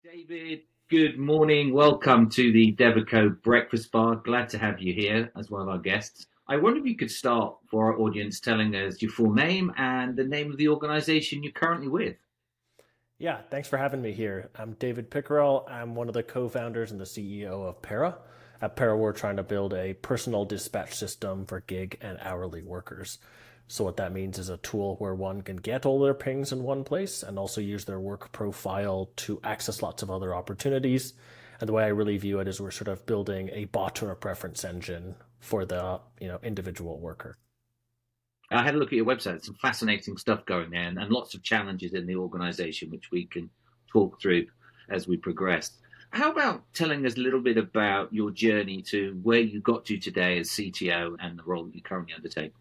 David, good morning. Welcome to the Devico Breakfast Bar. Glad to have you here as one of our guests. I wonder if you could start for our audience telling us your full name and the name of the organization you're currently with. Yeah, thanks for having me here. I'm David Pickerell. I'm one of the co-founders and the CEO of Para. At Para, we're trying to build a personal dispatch system for gig and hourly workers. So what that means is a tool where one can get all their pings in one place and also use their work profile to access lots of other opportunities. And the way I really view it is we're sort of building a bot or a preference engine for the individual worker. I had a look at your website. There's some fascinating stuff going there and lots of challenges in the organization, which we can talk through as we progress. How about telling us a little bit about your journey to where you got to today as CTO and the role that you currently undertake?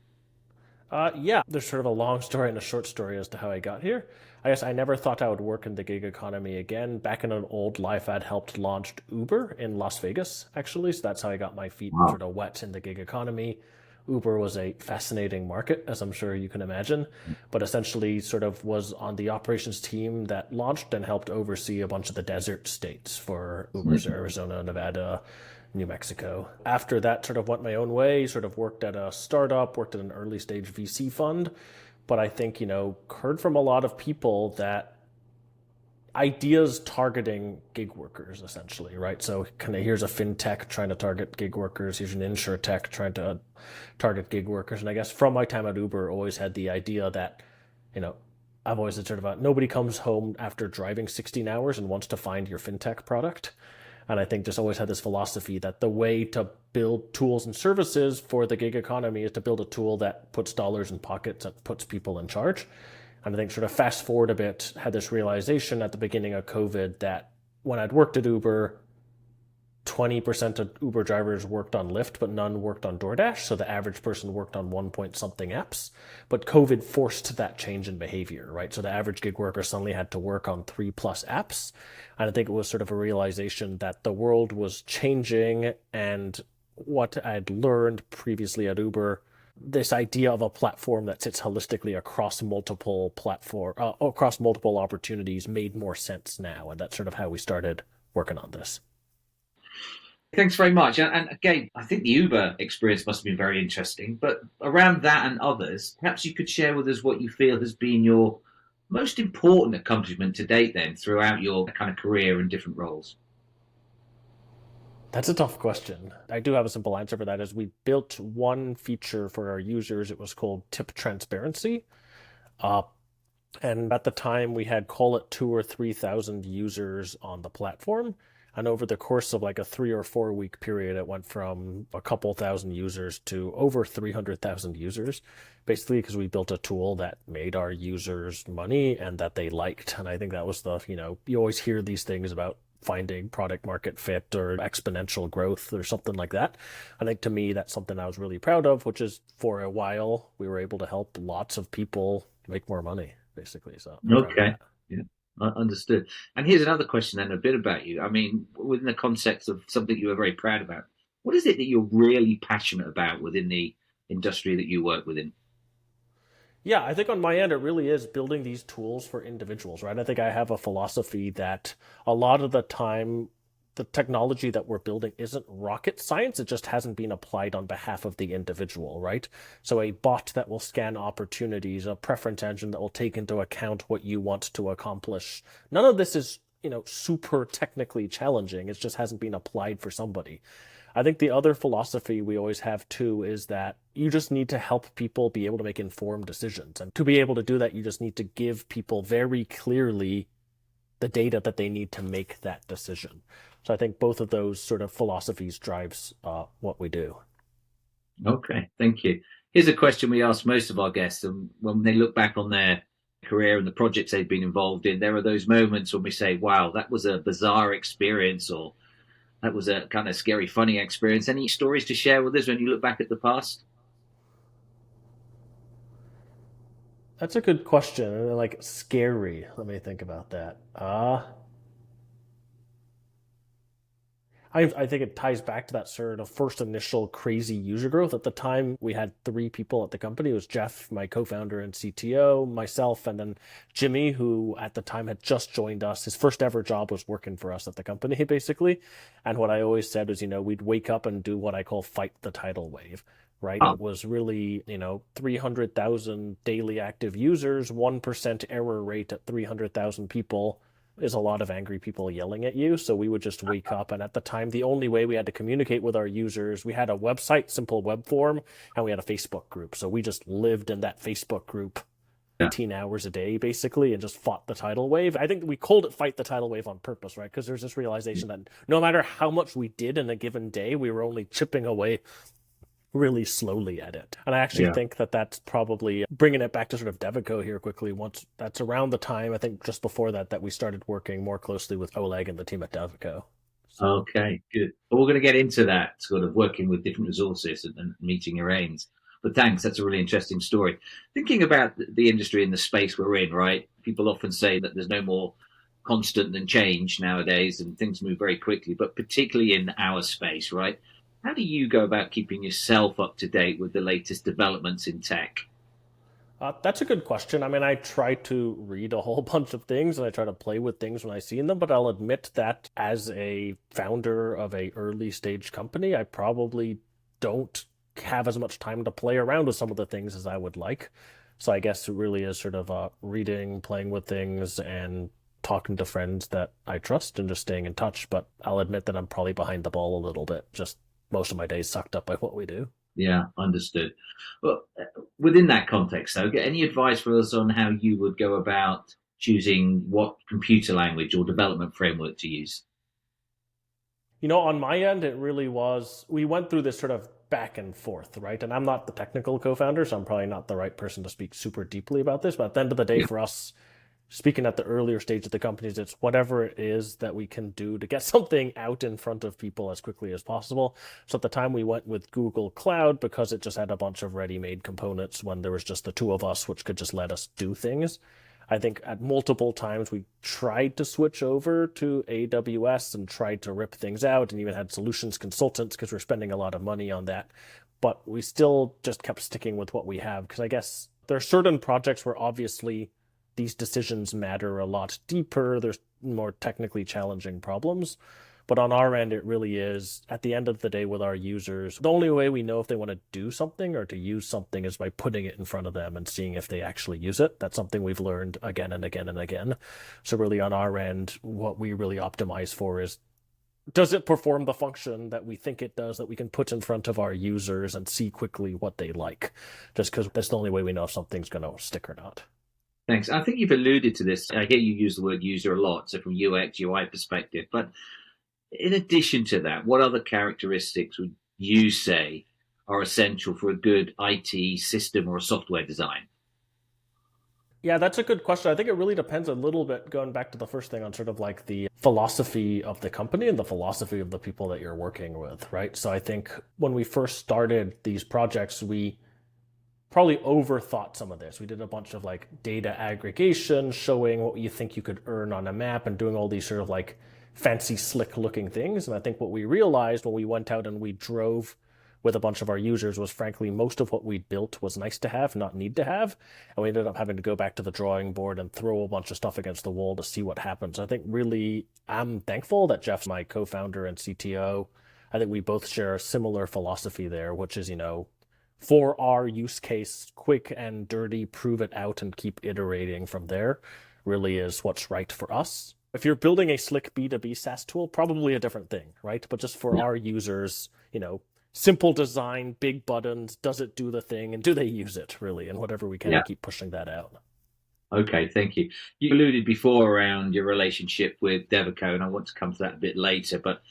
Yeah, there's sort of a long story and a short story as to how I got here. I guess I never thought I would work in the gig economy again. Back in an old life, I'd helped launch Uber in Las Vegas, actually. So that's how I got my feet Wow. sort of wet in the gig economy. Uber was a fascinating market, as I'm sure you can imagine, but essentially sort of was on the operations team that launched and helped oversee a bunch of the desert states for Uber, so Arizona, Nevada, New Mexico. After that, sort of went my own way, sort of worked at a startup, worked at an early stage VC fund. But I think, heard from a lot of people that ideas targeting gig workers essentially, right? So kind of here's a fintech trying to target gig workers, here's an insure tech trying to target gig workers. And I guess from my time at Uber, always had the idea that, you know, I've always said sort of nobody comes home after driving 16 hours and wants to find your fintech product. And I think just always had this philosophy that the way to build tools and services for the gig economy is to build a tool that puts dollars in pockets and puts people in charge. And I think sort of fast forward a bit, had this realization at the beginning of COVID that when I'd worked at Uber, 20% of Uber drivers worked on Lyft, but none worked on DoorDash. So the average person worked on 1 point something apps. But COVID forced that change in behavior, right? So the average gig worker suddenly had to work on 3+ apps. And I think it was sort of a realization that the world was changing. And what I'd learned previously at Uber, this idea of a platform that sits holistically across multiple opportunities made more sense now. And that's sort of how we started working on this. Thanks very much. And again, I think the Uber experience must have been very interesting. But around that and others, perhaps you could share with us what you feel has been your most important accomplishment to date, then, throughout your kind of career and different roles. That's a tough question. I do have a simple answer for that is we built one feature for our users. It was called tip transparency. Uh, and at the time we had call it 2 or 3 thousand users on the platform. And over the course of like a 3 or 4 week period, it went from a couple thousand users to over 300,000 users, basically because we built a tool that made our users money and that they liked. And I think that was you always hear these things about finding product market fit or exponential growth or something like that. I think to me, that's something I was really proud of, which is for a while, we were able to help lots of people make more money, basically. So I'm proud of Okay. that. Yeah. Understood. And here's another question then, a bit about you. I mean, within the context of something you were very proud about, what is it that you're really passionate about within the industry that you work within? Yeah, I think on my end, it really is building these tools for individuals, right? I think I have a philosophy that a lot of the time, the technology that we're building isn't rocket science. It just hasn't been applied on behalf of the individual, right? So a bot that will scan opportunities, a preference engine that will take into account what you want to accomplish. None of this is, super technically challenging. It just hasn't been applied for somebody. I think the other philosophy we always have too is that you just need to help people be able to make informed decisions. And to be able to do that, you just need to give people very clearly the data that they need to make that decision. So I think both of those sort of philosophies drives what we do. Okay, thank you. Here's a question we ask most of our guests, and when they look back on their career and the projects they've been involved in, there are those moments when we say, "Wow, that was a bizarre experience," or "That was a kind of scary, funny experience." Any stories to share with us when you look back at the past? That's a good question. And like scary. Let me think about that. I think it ties back to that sort of first initial crazy user growth. At the time, we had 3 people at the company. It was Jeff, my co-founder and CTO, myself, and then Jimmy, who at the time had just joined us. His first ever job was working for us at the company, basically. And what I always said was, we'd wake up and do what I call fight the tidal wave, right? Oh, It was really, 300,000 daily active users, 1% error rate at 300,000 people is a lot of angry people yelling at you. So we would just wake up. And at the time, the only way we had to communicate with our users, we had a website, simple web form, and we had a Facebook group. So we just lived in that Facebook group yeah. 18 hours a day, basically, and just fought the tidal wave. I think we called it fight the tidal wave on purpose, right? Because there's this realization that no matter how much we did in a given day, we were only chipping away really slowly at it. And I actually think that that's probably bringing it back to sort of Devico here quickly. Once that's around the time, I think just before that we started working more closely with Oleg and the team at Devico. So. Okay, good. Well, we're going to get into that sort of working with different resources and meeting your aims. But thanks, that's a really interesting story. Thinking about the industry and the space we're in, right? People often say that there's no more constant than change nowadays and things move very quickly, but particularly in our space, right? How do you go about keeping yourself up to date with the latest developments in tech? That's a good question. I mean, I try to read a whole bunch of things and I try to play with things when I see them, but I'll admit that as a founder of a early stage company, I probably don't have as much time to play around with some of the things as I would like. So I guess it really is sort of reading, playing with things, and talking to friends that I trust and just staying in touch. But I'll admit that I'm probably behind the ball a little bit. Just most of my days sucked up by what we do. Yeah, understood. Well, within that context, though, get any advice for us on how you would go about choosing what computer language or development framework to use? On my end, it really was, we went through this sort of back and forth, right? And I'm not the technical co-founder, so I'm probably not the right person to speak super deeply about this. But at the end of the day, for us, speaking at the earlier stage of the companies, it's whatever it is that we can do to get something out in front of people as quickly as possible. So at the time we went with Google Cloud because it just had a bunch of ready-made components when there was just the 2 of us, which could just let us do things. I think at multiple times we tried to switch over to AWS and tried to rip things out and even had solutions consultants because we're spending a lot of money on that. But we still just kept sticking with what we have because I guess there are certain projects where obviously these decisions matter a lot deeper. There's more technically challenging problems. But on our end, it really is, at the end of the day with our users, the only way we know if they want to do something or to use something is by putting it in front of them and seeing if they actually use it. That's something we've learned again and again and again. So really on our end, what we really optimize for is, does it perform the function that we think it does, that we can put in front of our users and see quickly what they like? Just because that's the only way we know if something's going to stick or not. Thanks. I think you've alluded to this. I hear you use the word user a lot, so from UX, UI perspective. But in addition to that, what other characteristics would you say are essential for a good IT system or a software design? Yeah, that's a good question. I think it really depends a little bit, going back to the first thing, on sort of like the philosophy of the company and the philosophy of the people that you're working with, right? So I think when we first started these projects, we probably overthought some of this. We did a bunch of like data aggregation, showing what you think you could earn on a map and doing all these sort of like fancy, slick looking things. And I think what we realized when we went out and we drove with a bunch of our users was, frankly, most of what we built was nice to have, not need to have. And we ended up having to go back to the drawing board and throw a bunch of stuff against the wall to see what happens. I think really I'm thankful that Jeff's my co-founder and CTO. I think we both share a similar philosophy there, which is, for our use case, quick and dirty, prove it out and keep iterating from there really is what's right for us. If you're building a slick B2B SaaS tool, probably a different thing, right? But just for our users, simple design, big buttons, does it do the thing, and do they use it really? And whatever we can, keep pushing that out. Okay, thank you. You alluded before around your relationship with Devico, and I want to come to that a bit later, but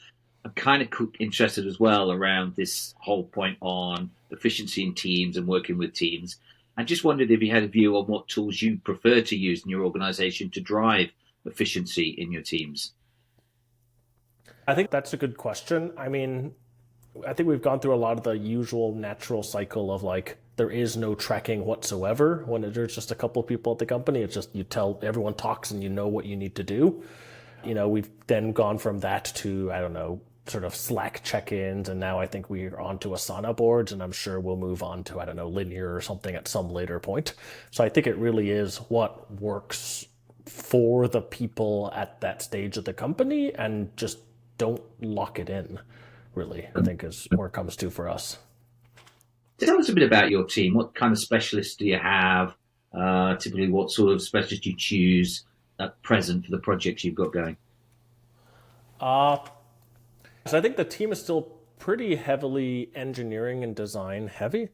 I'm kind of interested as well around this whole point on efficiency in teams and working with teams. I just wondered if you had a view on what tools you prefer to use in your organization to drive efficiency in your teams. I think that's a good question. I mean, I think we've gone through a lot of the usual natural cycle of like, there is no tracking whatsoever. When there's just a couple of people at the company, it's just everyone talks and you know what you need to do. We've then gone from that to, I don't know, sort of Slack check-ins, and now I think we're onto Asana boards, and I'm sure we'll move on to, I don't know, Linear or something at some later point. So I think it really is what works for the people at that stage of the company, and just don't lock it in, really, I think is where it comes to for us. Tell us a bit about your team. What kind of specialists do you have? Typically, what sort of specialists you choose at present for the projects you've got going? Uh, so I think the team is still pretty heavily engineering and design heavy.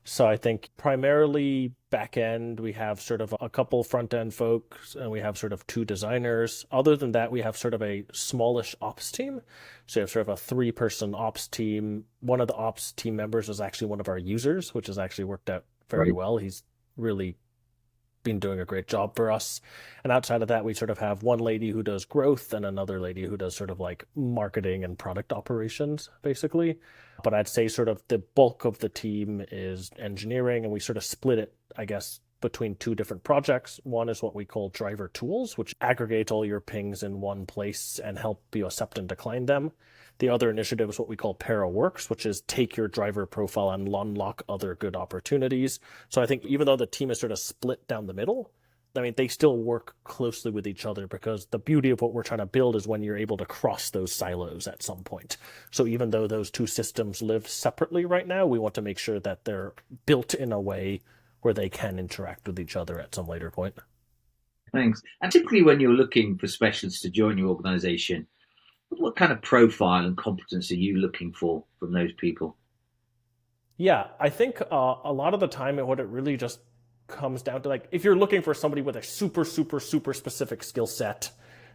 So I think primarily back end, we have sort of a couple front end folks and we have sort of two designers. Other than that, we have sort of a smallish ops team. So you have sort of a 3-person ops team. One of the ops team members is actually one of our users, which has actually worked out very Right. well. He's really been doing a great job for us. And outside of that, we sort of have one lady who does growth and another lady who does sort of like marketing and product operations, basically. But I'd say sort of the bulk of the team is engineering, and we sort of split it, I guess, between two different projects. One is what we call driver tools, which aggregate all your pings in one place and help you accept and decline them. The other initiative is what we call Para Works, which is take your driver profile and unlock other good opportunities. So I think even though the team is sort of split down the middle, I mean, they still work closely with each other, because the beauty of what we're trying to build is when you're able to cross those silos at some point. So even though those two systems live separately right now, we want to make sure that they're built in a way where they can interact with each other at some later point. Thanks. And typically, when you're looking for specialists to join your organization, what kind of profile and competence are you looking for from those people? Yeah, I think a lot of the time, what it really just comes down to, like, if you're looking for somebody with a super, super, super specific skill set,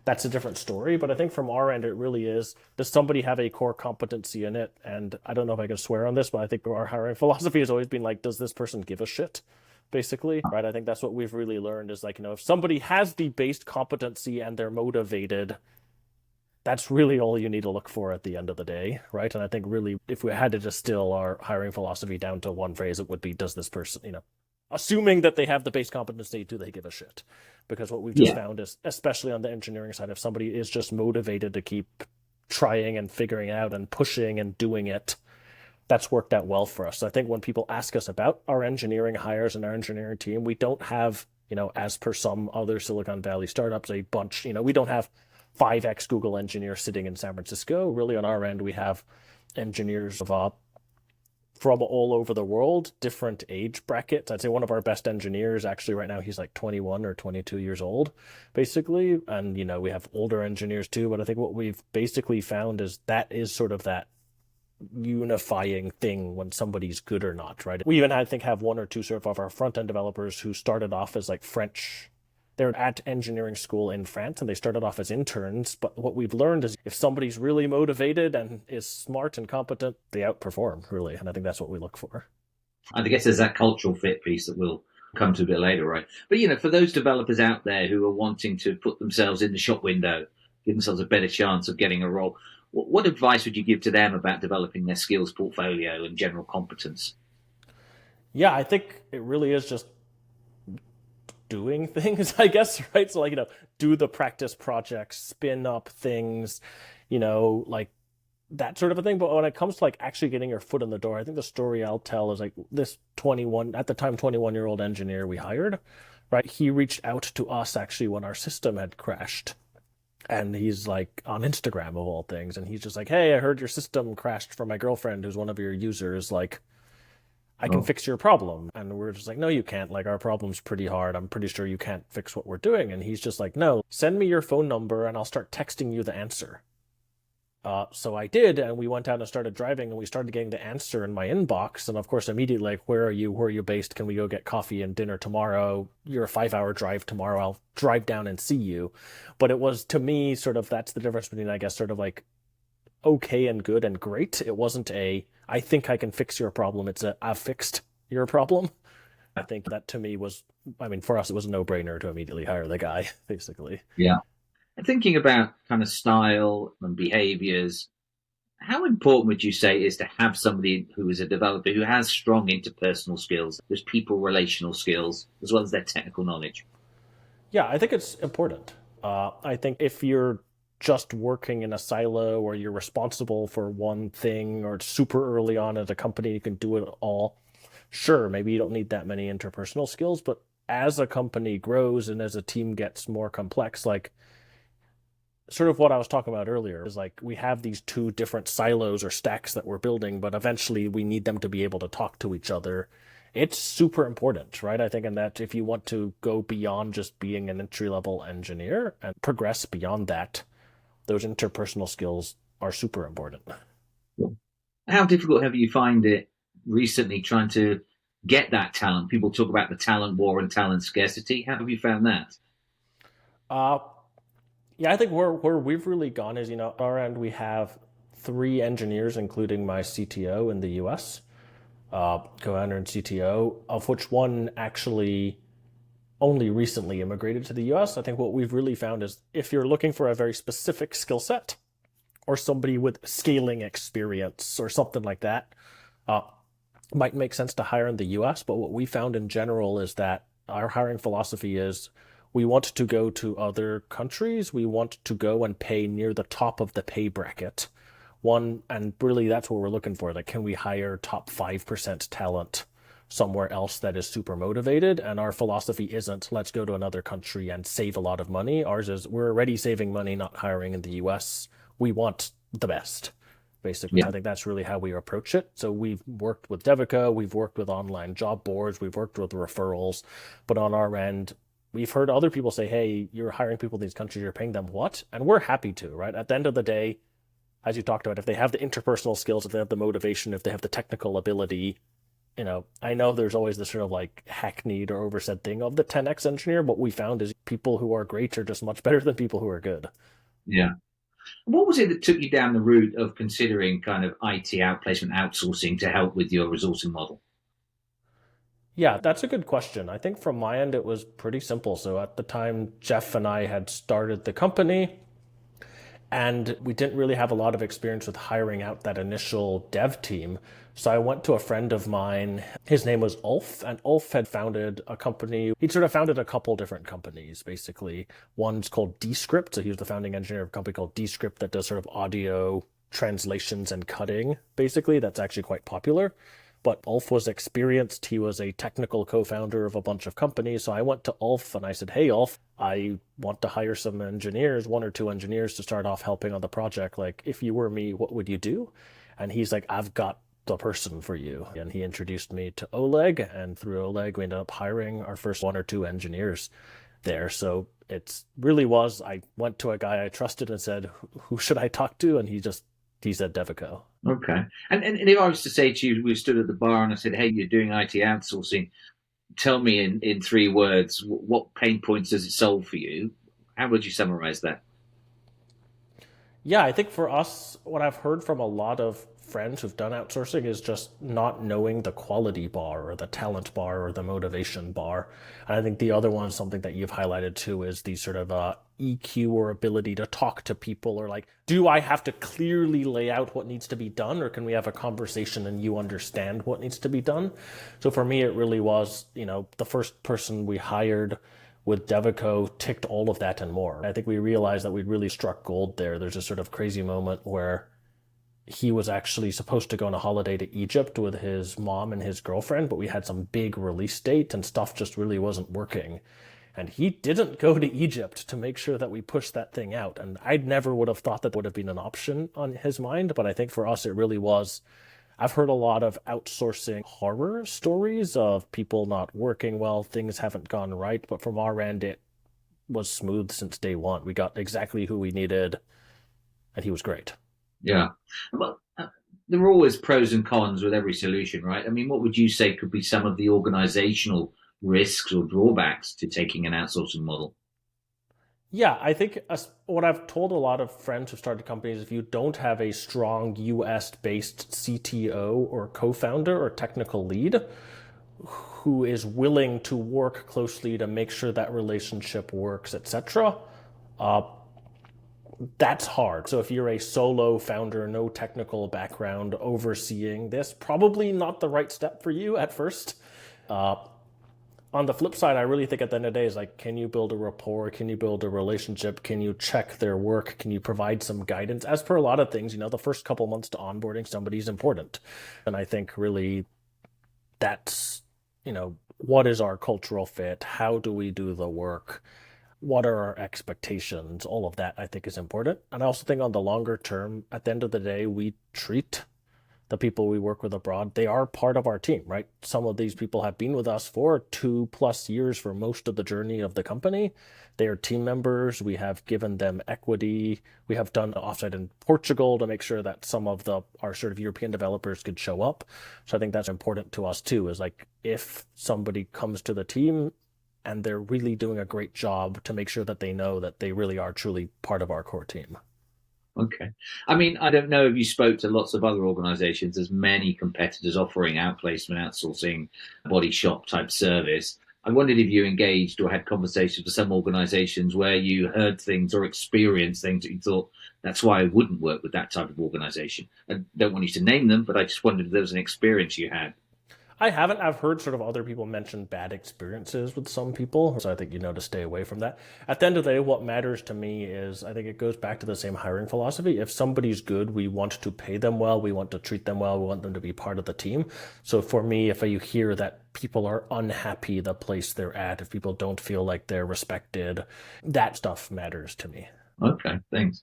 that's a different story. But I think from our end, it really is, does somebody have a core competency in it? And I don't know if I can swear on this, but I think our hiring philosophy has always been like, does this person give a shit? Basically, right? I think that's what we've really learned is, like, if somebody has the base competency and they're motivated, that's really all you need to look for at the end of the day, right? And I think really, if we had to distill our hiring philosophy down to one phrase, it would be, does this person, assuming that they have the base competency, do they give a shit? Because what we've just Yeah. found is, especially on the engineering side, if somebody is just motivated to keep trying and figuring out and pushing and doing it, that's worked out well for us. So I think when people ask us about our engineering hires and our engineering team, we don't have, as per some other Silicon Valley startups, a bunch, we don't have 5x Google engineers sitting in San Francisco. Really, on our end, we have engineers from all over the world, different age brackets. I'd say one of our best engineers, actually, right now, he's like 21 or 22 years old, basically. And, we have older engineers too. But I think what we've basically found is that is sort of that unifying thing when somebody's good or not, right? We even, I think, have one or two sort of our front end developers who started off as like French. They're at engineering school in France and they started off as interns. But what we've learned is if somebody's really motivated and is smart and competent, they outperform, really. And I think that's what we look for. And I guess there's that cultural fit piece that we'll come to a bit later, right? But, for those developers out there who are wanting to put themselves in the shop window, give themselves a better chance of getting a role, what advice would you give to them about developing their skills portfolio and general competence? Yeah, I think it really is just doing things, I guess, right? So, like, do the practice projects, spin up things, like that sort of a thing. But when it comes to like actually getting your foot in the door, I think the story I'll tell is like this 21, at the time, 21-year-old engineer we hired, right? He reached out to us actually when our system had crashed. And he's like on Instagram of all things. And he's just like, hey, I heard your system crashed for my girlfriend, who's one of your users. Like, I can Oh, fix your problem. And we're just like, no, you can't. Like, our problem's pretty hard. I'm pretty sure you can't fix what we're doing. And he's just like, no, send me your phone number and I'll start texting you the answer. So I did, and we went out and started driving, and we started getting the answer in my inbox. And of course, immediately, like, where are you? Where are you based? Can we go get coffee and dinner tomorrow? You're a 5-hour drive tomorrow. I'll drive down and see you. But it was, to me, sort of, that's the difference between, I guess, sort of like okay and good and great. It wasn't I think I can fix your problem. It's I've fixed your problem. I think that to me was, I mean, for us, it was a no-brainer to immediately hire the guy, basically. yeah. And thinking about kind of style and behaviors, how important would you say it is to have somebody who is a developer who has strong interpersonal skills, there's people relational skills, as well as their technical knowledge? Yeah, I think it's important. I think if you're just working in a silo where you're responsible for one thing or super early on at a company, you can do it all. Sure, maybe you don't need that many interpersonal skills, but as a company grows and as a team gets more complex, like sort of what I was talking about earlier is like we have these two different silos or stacks that we're building, but eventually we need them to be able to talk to each other. It's super important, right? I think in that if you want to go beyond just being an entry level engineer and progress beyond that, those interpersonal skills are super important. How difficult have you find it recently trying to get that talent? People talk about the talent war and talent scarcity. How have you found that? Uh, yeah, I think where we've really gone is, at our end, we have three engineers, including my CTO in the US, co-founder and CTO, of which one actually only recently immigrated to the US. I think what we've really found is if you're looking for a very specific skill set or somebody with scaling experience or something like that, uh, might make sense to hire in the US. But what we found in general is that our hiring philosophy is we want to go to other countries. We want to go and pay near the top of the pay bracket. And really that's what we're looking for. Like, can we hire top 5% talent somewhere else that is super motivated? And our philosophy isn't let's go to another country and save a lot of money. Ours is we're already saving money not hiring in the US. We want the best, basically. Yeah. I think that's really how we approach it. So we've worked with Devico, we've worked with online job boards, we've worked with referrals, but on our end, we've heard other people say, hey, you're hiring people in these countries, you're paying them what? And we're happy to, right? At the end of the day, as you talked about, if they have the interpersonal skills, if they have the motivation, if they have the technical ability, I know there's always this sort of like hackneyed or oversaid thing of the 10x engineer. What we found is people who are great are just much better than people who are good. Yeah. What was it that took you down the route of considering kind of IT outplacement outsourcing to help with your resourcing model? Yeah, that's a good question. I think from my end, it was pretty simple. So at the time, Jeff and I had started the company, and we didn't really have a lot of experience with hiring out that initial dev team. So I went to a friend of mine. His name was Ulf, and Ulf had founded a company. He'd sort of founded a couple different companies, basically. One's called Descript. So he was the founding engineer of a company called Descript that does sort of audio translations and cutting, basically. That's actually quite popular. But Ulf was experienced. He was a technical co-founder of a bunch of companies. So I went to Ulf and I said, hey, Ulf, I want to hire some engineers, one or two engineers to start off helping on the project. Like, if you were me, what would you do? And he's like, I've got the person for you. And he introduced me to Oleg. And through Oleg, we ended up hiring our first one or two engineers there. So it really was, I went to a guy I trusted and said, who should I talk to? And he said Devico. Okay. And if I was to say to you, we stood at the bar and I said, hey, you're doing IT outsourcing, tell me in 3 words, what pain points does it solve for you? How would you summarize that? Yeah, I think for us, what I've heard from a lot of friends who've done outsourcing is just not knowing the quality bar or the talent bar or the motivation bar. And I think the other one, something that you've highlighted too, is the sort of EQ or ability to talk to people, or like, do I have to clearly lay out what needs to be done, or can we have a conversation and you understand what needs to be done? So for me, it really was, the first person we hired with Devico ticked all of that and more. I think we realized that we'd really struck gold there. There's a sort of crazy moment where he was actually supposed to go on a holiday to Egypt with his mom and his girlfriend, but we had some big release date and stuff just really wasn't working. And he didn't go to Egypt to make sure that we pushed that thing out. And I never would have thought that would have been an option on his mind, but I think for us it really was. I've heard a lot of outsourcing horror stories of people not working well, things haven't gone right, but from our end, it was smooth since day one. We got exactly who we needed, and he was great. Yeah. Well, there are always pros and cons with every solution, right? I mean, what would you say could be some of the organizational risks or drawbacks to taking an outsourcing model? Yeah, I think what I've told a lot of friends who started companies, if you don't have a strong US based CTO or co founder or technical lead who is willing to work closely to make sure that relationship works, etc., uh, that's hard. So if you're a solo founder, no technical background overseeing this, probably not the right step for you at first. Uh, On the flip side, I really think at the end of the day is like, can you build a rapport? Can you build a relationship? Can you check their work? Can you provide some guidance? As per a lot of things, the first couple months to onboarding somebody is important. And I think really that's, what is our cultural fit? How do we do the work? What are our expectations? All of that I think is important. And I also think on the longer term, at the end of the day, we treat the people we work with abroad, they are part of our team, right? Some of these people have been with us for 2+ years for most of the journey of the company. They are team members. We have given them equity. We have done an offsite in Portugal to make sure that some of our sort of European developers could show up. So I think that's important to us too, is like if somebody comes to the team and they're really doing a great job, to make sure that they know that they really are truly part of our core team. Okay. I mean, I don't know if you spoke to lots of other organizations. There's many competitors offering outplacement, outsourcing, body shop type service. I wondered if you engaged or had conversations with some organizations where you heard things or experienced things that you thought, that's why I wouldn't work with that type of organization. I don't want you to name them, but I just wondered if there was an experience you had. I haven't. I've heard sort of other people mention bad experiences with some people. So I think, to stay away from that. At the end of the day, what matters to me is I think it goes back to the same hiring philosophy. If somebody's good, we want to pay them well. We want to treat them well. We want them to be part of the team. So for me, if you hear that people are unhappy the place they're at, if people don't feel like they're respected, that stuff matters to me. Okay, thanks.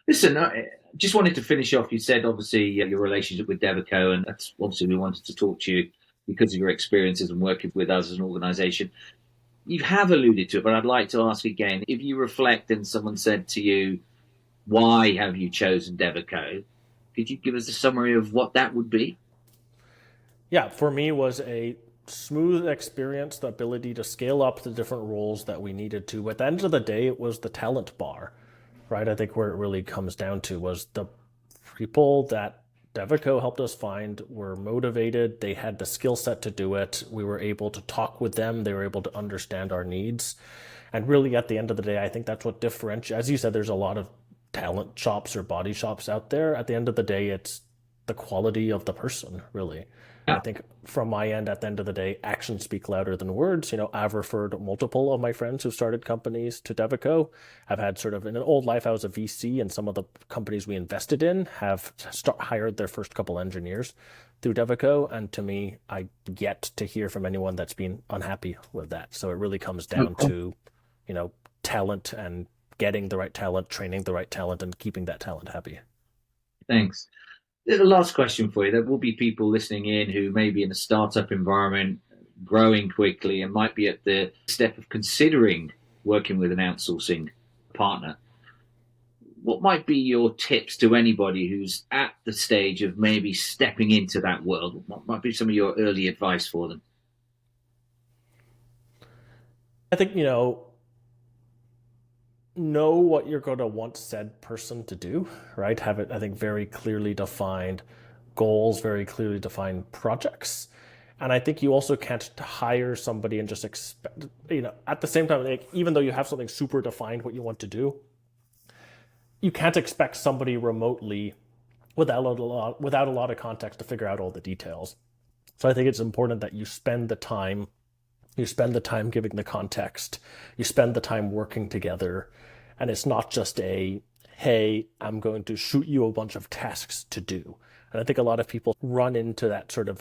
Listen, I just wanted to finish off. You said obviously your relationship with Devico, and that's obviously we wanted to talk to you because of your experiences and working with us as an organization. You have alluded to it, but I'd like to ask again, if you reflect and someone said to you, why have you chosen Devico? Could you give us a summary of what that would be? Yeah, for me was a smooth experience, the ability to scale up the different roles that we needed to. At the end of the day, it was the talent bar, right? I think where it really comes down to was the people that Devico helped us find were motivated. They had the skill set to do it. We were able to talk with them. They were able to understand our needs. And really, at the end of the day, I think that's what differentiates. As you said, there's a lot of talent shops or body shops out there. At the end of the day, it's the quality of the person, really. And I Yeah. think from my end, at the end of the day, actions speak louder than words. I've referred multiple of my friends who started companies to Devico. I've had sort of in an old life, I was a VC, and some of the companies we invested in have hired their first couple engineers through Devico. And to me, I yet to hear from anyone that's been unhappy with that. So it really comes down Okay. to, talent and getting the right talent, training the right talent, and keeping that talent happy. Thanks. The last question for you. There will be people listening in who may be in a startup environment, growing quickly, and might be at the step of considering working with an outsourcing partner. What might be your tips to anybody who's at the stage of maybe stepping into that world? What might be some of your early advice for them? I think, know what you're going to want said person to do, right? Have it, I think, very clearly defined goals, very clearly defined projects. And I think you also can't hire somebody and just expect, at the same time, like, even though you have something super defined what you want to do, you can't expect somebody remotely without a lot of context to figure out all the details. So I think it's important that you spend the time giving the context, you spend the time working together, and it's not just hey, I'm going to shoot you a bunch of tasks to do. And I think a lot of people run into that sort of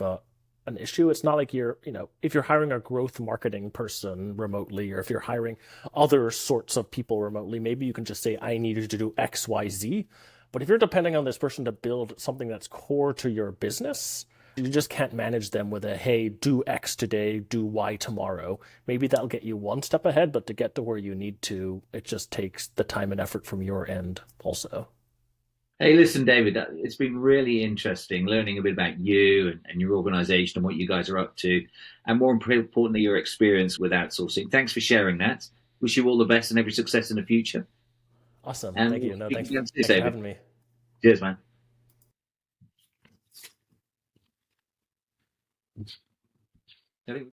an issue. It's not like if you're hiring a growth marketing person remotely, or if you're hiring other sorts of people remotely, maybe you can just say, I need you to do X, Y, Z. But if you're depending on this person to build something that's core to your business, you just can't manage them with hey, do X today, do Y tomorrow. Maybe that'll get you one step ahead, but to get to where you need to, it just takes the time and effort from your end also. Hey, listen, David, it's been really interesting learning a bit about you and your organization and what you guys are up to, and more importantly, your experience with outsourcing. Thanks for sharing that. Wish you all the best and every success in the future. Awesome. And Thank we'll you. No, speak thanks, again soon, thanks for David. having me. Cheers, man.